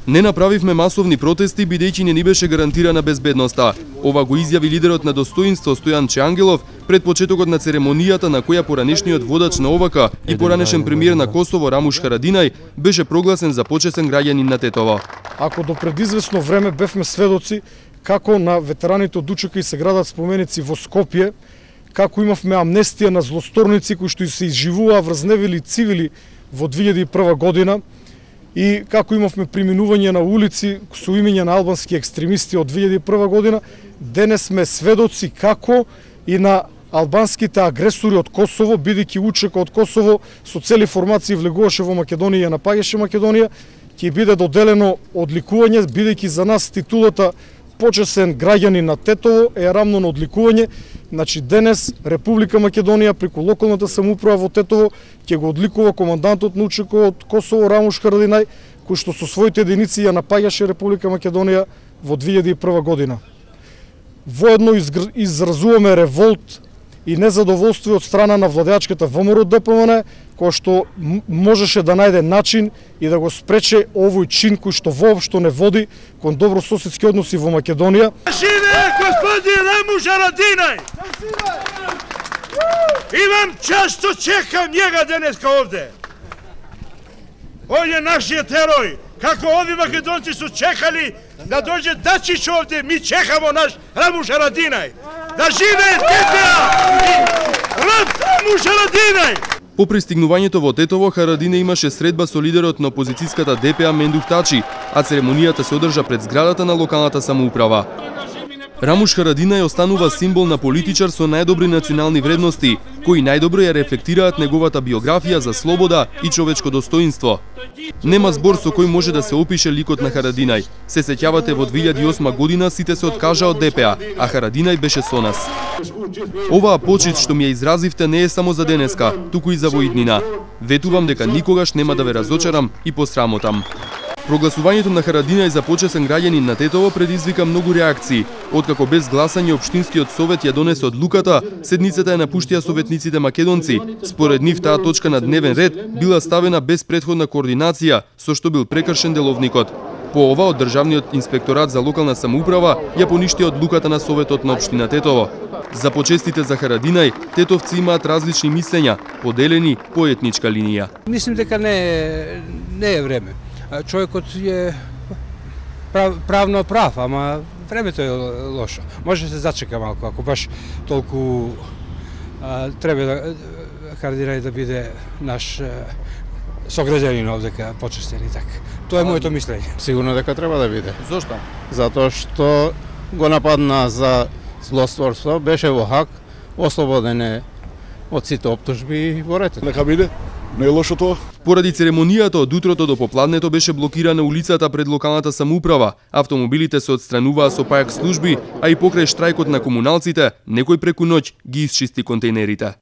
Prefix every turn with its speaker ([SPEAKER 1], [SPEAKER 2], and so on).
[SPEAKER 1] Не направивме масовни протести бидејќи не ни беше гарантирана безбедноста. Ова го изјави лидерот на Достоинство Стојан Чеангелов пред почетокот на церемонијата на која поранешниот водач на ОВК и поранешен премиер на Косово Рамуш Харадинај беше прогласен за почесен граѓанин на Тетово.
[SPEAKER 2] Ако до предизвестно време бевме сведоци како на ветераните од УЧК се градат споменици во Скопје, како имавме амнестија на злосторници кои што се изживуваа врз невини цивили во 2001 година, и како имавме преминување на улици со имиња на албански екстремисти од 2001 година, денес сме сведоци како и на албанските агресори од Косово, бидејќи УЧК од Косово со цели формации влегуваше во Македонија и напаѓаше Македонија, ќе биде доделено одликување, бидејќи за нас титулата почесен граѓанин на Тетово е рамно на одликување. Значи денес Република Македонија преку локалната самоуправа во Тетово ќе го одликува командантот на УЧК од Косово Рамуш Харадинај, кој што со своите единици ја напаѓаше Република Македонија во 2001 година. Воедно изразуваме револт и незадоволство од страна на владеачката ВМРО ДПМН, кој што можеше да најде начин и да го спрече овој чин кој што воопшто не води кон добрососедски односи во Македонија.
[SPEAKER 3] Живе господин Рамуш Харадинај! Имам често чекам njega денеска овде. Ој е нашиот ерој. Како ови македонци су чекали да дојде Дачич овде, ми чекамо наш Рамуш Харадинај. Да живее ДПА! Рамуш Харадинај!
[SPEAKER 1] По пристигнувањето во Тетово, Харадинај имаше средба со лидерот на опозицијската ДПА Мендух Тачи, а церемонијата се одржа пред зградата на локалната самоуправа. Рамуш Харадинај останува символ на политичар со најдобри национални вредности, кои најдобро ја рефлектираат неговата биографија за слобода и човечко достоинство. Нема збор со кој може да се опише ликот на Харадинај. Се сеќавате во 2008 година сите се откажа од ДПА, а Харадинај беше со нас. Оваа почит што ми ја изразивте не е само за денеска, туку и за во иднина. Ветувам дека никогаш нема да ве разочарам и посрамотам. Прогласувањето на Харадинај за почесен граѓанин на Тетово предизвика многу реакции. Откако без гласање Општинскиот совет ја донесе одлуката, седницата ја напуштија советниците македонци. Според нив таа точка на дневен ред била ставена без претходна координација, со што бил прекршен деловникот. По ова од Државниот инспекторат за локална самоуправа ја поништи одлуката на Советот на Општина Тетово. За почестите за Харадинај, тетовци имаат различни мислења, поделени по етничка линија.
[SPEAKER 4] Мислим дека не е време. Човекот е правно прав, ама времето е лошо. Може да се зачека малку, ако баш толку треба да Харадинај да биде наш сограѓанин овдека почестен и така. Тоа е моето мислење.
[SPEAKER 5] Сигурно дека треба да биде.
[SPEAKER 1] Зошто?
[SPEAKER 5] Затоа што го нападна за злостворство, беше во хак, ослободен е од сите оптужби во ретот.
[SPEAKER 6] Нека биде. Не е лошо тоа.
[SPEAKER 1] Поради церемонијата од утрото до попладнето беше блокирана улицата пред локалната самоуправа. Автомобилите се отстрануваа со пајак служби, а и покрај штрајкот на комуналците, некој преку ноќ ги исчисти контејнерите.